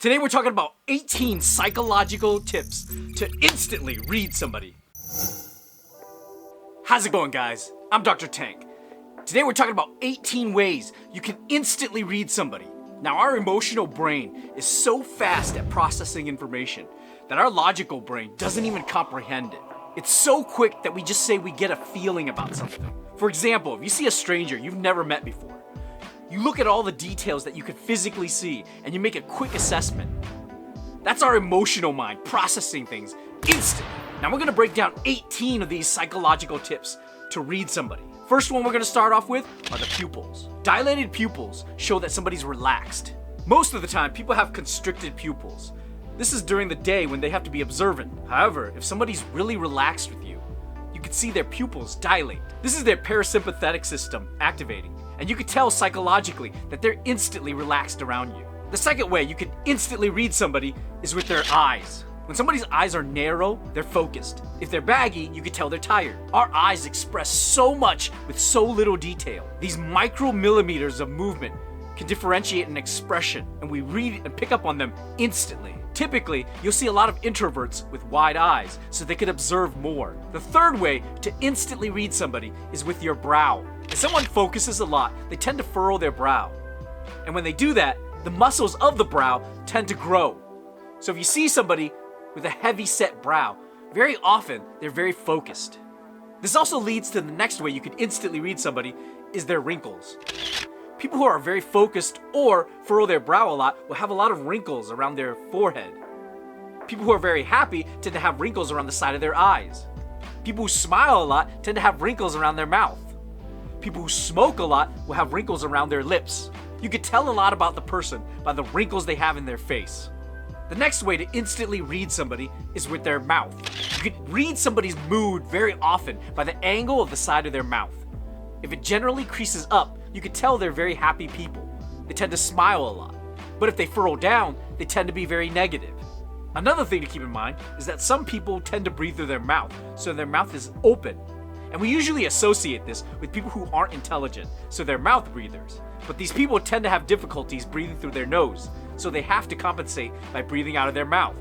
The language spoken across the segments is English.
Today we're talking about 18 psychological tips to instantly read somebody. How's it going, guys? I'm Dr. Tank. Today we're talking about 18 ways you can instantly read somebody. Now, our emotional brain is so fast at processing information that our logical brain doesn't even comprehend it. It's so quick that we just say we get a feeling about something. For example, if you see a stranger you've never met before, you look at all the details that you could physically see and you make a quick assessment. That's our emotional mind processing things instantly. Now we're gonna break down 18 of these psychological tips to read somebody. First one we're gonna start off with are the pupils. Dilated pupils show that somebody's relaxed. Most of the time, people have constricted pupils. This is during the day when they have to be observant. However, if somebody's really relaxed with you, you can see their pupils dilate. This is their parasympathetic system activating, and you can tell psychologically that they're instantly relaxed around you. The second way you can instantly read somebody is with their eyes. When somebody's eyes are narrow, they're focused. If they're baggy, you can tell they're tired. Our eyes express so much with so little detail. These micromillimeters of movement can differentiate an expression, and we read and pick up on them instantly. Typically, you'll see a lot of introverts with wide eyes, so they can observe more. The third way to instantly read somebody is with your brow. If someone focuses a lot, they tend to furrow their brow. And when they do that, the muscles of the brow tend to grow. So if you see somebody with a heavy set brow, very often they're very focused. This also leads to the next way you can instantly read somebody is their wrinkles. People who are very focused or furrow their brow a lot will have a lot of wrinkles around their forehead. People who are very happy tend to have wrinkles around the side of their eyes. People who smile a lot tend to have wrinkles around their mouth. People who smoke a lot will have wrinkles around their lips. You can tell a lot about the person by the wrinkles they have in their face. The next way to instantly read somebody is with their mouth. You can read somebody's mood very often by the angle of the side of their mouth. If it generally creases up, you can tell they're very happy people. They tend to smile a lot. But if they furrow down, they tend to be very negative. Another thing to keep in mind is that some people tend to breathe through their mouth, so their mouth is open. And we usually associate this with people who aren't intelligent, so they're mouth breathers. But these people tend to have difficulties breathing through their nose, so they have to compensate by breathing out of their mouth.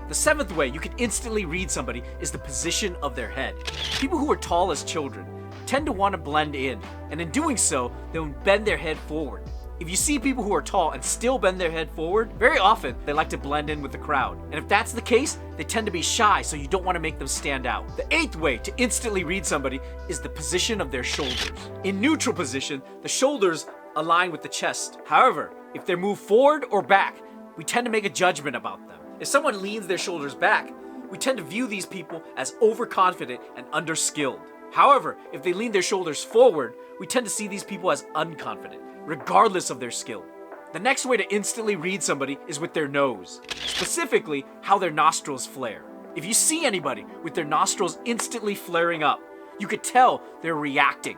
The seventh way you can instantly read somebody is the position of their head. People who are tall as children tend to want to blend in, and in doing so, they'll bend their head forward. If you see people who are tall and still bend their head forward, very often they like to blend in with the crowd. And if that's the case, they tend to be shy, so you don't want to make them stand out. The eighth way to instantly read somebody is the position of their shoulders. In neutral position, the shoulders align with the chest. However, if they're moved forward or back, we tend to make a judgment about them. If someone leans their shoulders back, we tend to view these people as overconfident and underskilled. However, if they lean their shoulders forward, we tend to see these people as unconfident, regardless of their skill. The next way to instantly read somebody is with their nose, specifically how their nostrils flare. If you see anybody with their nostrils instantly flaring up, you could tell they're reacting.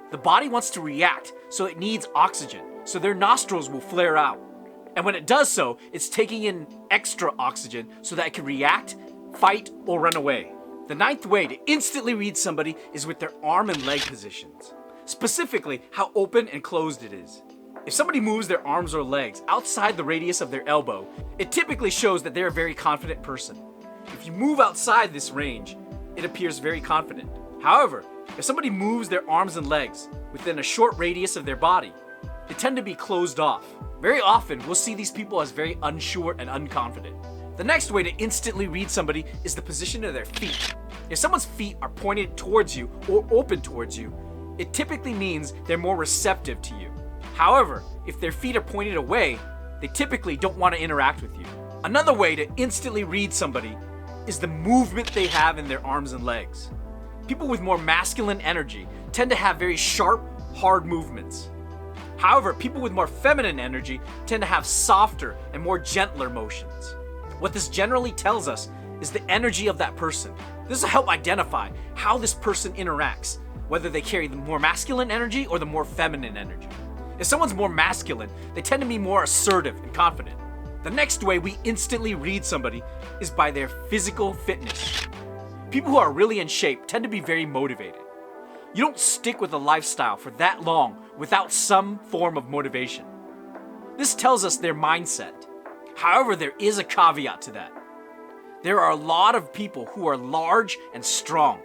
The body wants to react, so it needs oxygen, so their nostrils will flare out. And when it does so, it's taking in extra oxygen so that it can react, fight, or run away. The ninth way to instantly read somebody is with their arm and leg positions, specifically how open and closed it is. If somebody moves their arms or legs outside the radius of their elbow, it typically shows that they're a very confident person. If you move outside this range, it appears very confident. However, if somebody moves their arms and legs within a short radius of their body, they tend to be closed off. Very often, we'll see these people as very unsure and unconfident. The next way to instantly read somebody is the position of their feet. If someone's feet are pointed towards you or open towards you, it typically means they're more receptive to you. However, if their feet are pointed away, they typically don't want to interact with you. Another way to instantly read somebody is the movement they have in their arms and legs. People with more masculine energy tend to have very sharp, hard movements. However, people with more feminine energy tend to have softer and more gentler motions. What this generally tells us is the energy of that person. This will help identify how this person interacts, whether they carry the more masculine energy or the more feminine energy. If someone's more masculine, they tend to be more assertive and confident. The next way we instantly read somebody is by their physical fitness. People who are really in shape tend to be very motivated. You don't stick with a lifestyle for that long without some form of motivation. This tells us their mindset. However, there is a caveat to that. There are a lot of people who are large and strong.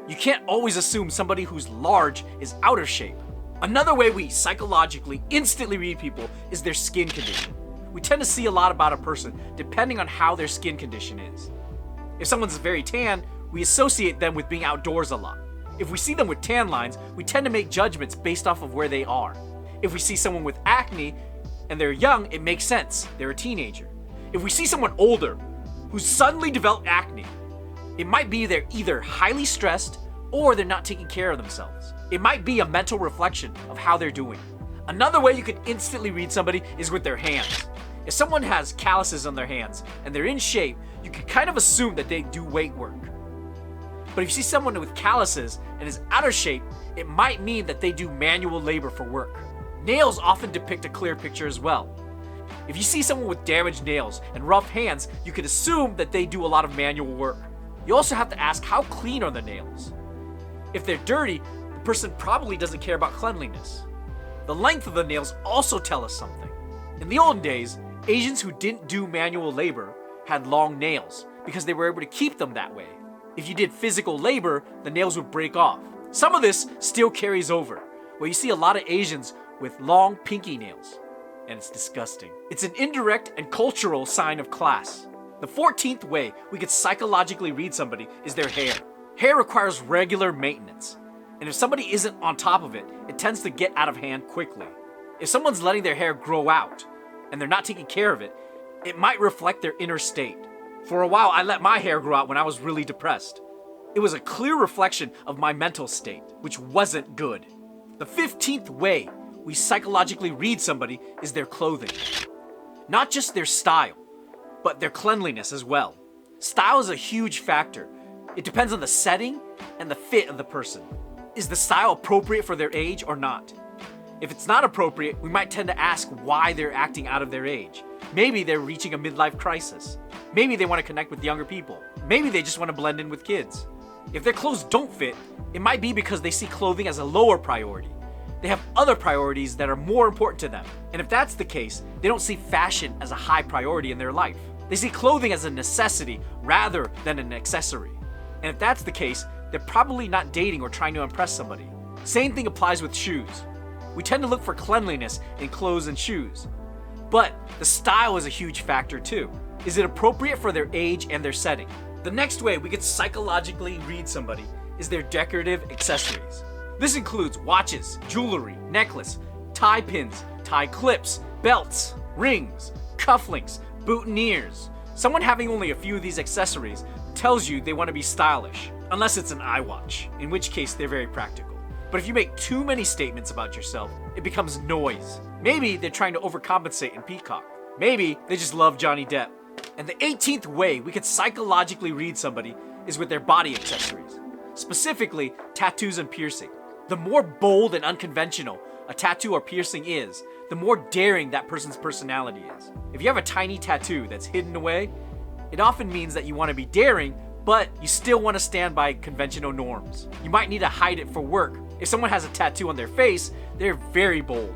You can't always assume somebody who's large is out of shape. Another way we psychologically instantly read people is their skin condition. We tend to see a lot about a person depending on how their skin condition is. If someone's very tan, we associate them with being outdoors a lot. If we see them with tan lines, we tend to make judgments based off of where they are. If we see someone with acne and they're young, it makes sense. They're a teenager. If we see someone older who's suddenly developed acne, it might be they're either highly stressed or they're not taking care of themselves. It might be a mental reflection of how they're doing. Another way you could instantly read somebody is with their hands. If someone has calluses on their hands and they're in shape, you can kind of assume that they do weight work. But if you see someone with calluses and is out of shape, it might mean that they do manual labor for work. Nails often depict a clear picture as well. If you see someone with damaged nails and rough hands, you can assume that they do a lot of manual work. You also have to ask, how clean are the nails? If they're dirty, the person probably doesn't care about cleanliness. The length of the nails also tell us something. In the olden days, Asians who didn't do manual labor had long nails because they were able to keep them that way. If you did physical labor, the nails would break off. Some of this still carries over, where you see a lot of Asians with long pinky nails, and it's disgusting. It's an indirect and cultural sign of class. The 14th way we could psychologically read somebody is their hair. Hair requires regular maintenance, and if somebody isn't on top of it, it tends to get out of hand quickly. If someone's letting their hair grow out, and they're not taking care of it, it might reflect their inner state. For a while, I let my hair grow out when I was really depressed. It was a clear reflection of my mental state, which wasn't good. The 15th way we psychologically read somebody is their clothing. Not just their style, but their cleanliness as well. Style is a huge factor. It depends on the setting and the fit of the person. Is the style appropriate for their age or not? If it's not appropriate, we might tend to ask why they're acting out of their age. Maybe they're reaching a midlife crisis. Maybe they want to connect with younger people. Maybe they just want to blend in with kids. If their clothes don't fit, it might be because they see clothing as a lower priority. They have other priorities that are more important to them. And if that's the case, they don't see fashion as a high priority in their life. They see clothing as a necessity rather than an accessory. And if that's the case, they're probably not dating or trying to impress somebody. Same thing applies with shoes. We tend to look for cleanliness in clothes and shoes. But the style is a huge factor too. Is it appropriate for their age and their setting? The next way we could psychologically read somebody is their decorative accessories. This includes watches, jewelry, necklace, tie pins, tie clips, belts, rings, cufflinks, boutonnieres. Someone having only a few of these accessories tells you they want to be stylish, unless it's an iWatch, in which case they're very practical. But if you make too many statements about yourself, it becomes noise. Maybe they're trying to overcompensate and peacock. Maybe they just love Johnny Depp. And the 18th way we could psychologically read somebody is with their body accessories, specifically tattoos and piercing. The more bold and unconventional a tattoo or piercing is, the more daring that person's personality is. If you have a tiny tattoo that's hidden away, it often means that you want to be daring, but you still want to stand by conventional norms. You might need to hide it for work. If someone has a tattoo on their face, they're very bold,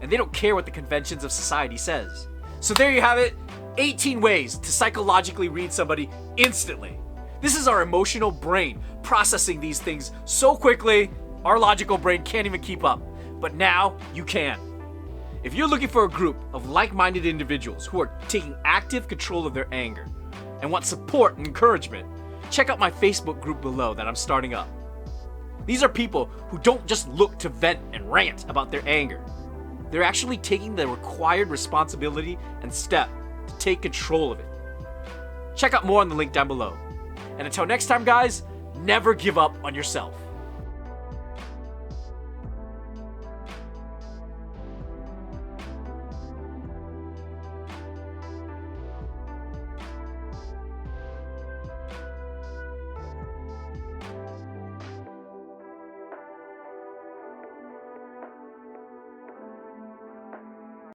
and they don't care what the conventions of society says. So there you have it, 18 ways to psychologically read somebody instantly. This is our emotional brain processing these things so quickly, our logical brain can't even keep up. But now you can. If you're looking for a group of like-minded individuals who are taking active control of their anger and want support and encouragement, check out my Facebook group below that I'm starting up. These are people who don't just look to vent and rant about their anger. They're actually taking the required responsibility and step to take control of it. Check out more on the link down below. And until next time, guys, never give up on yourself.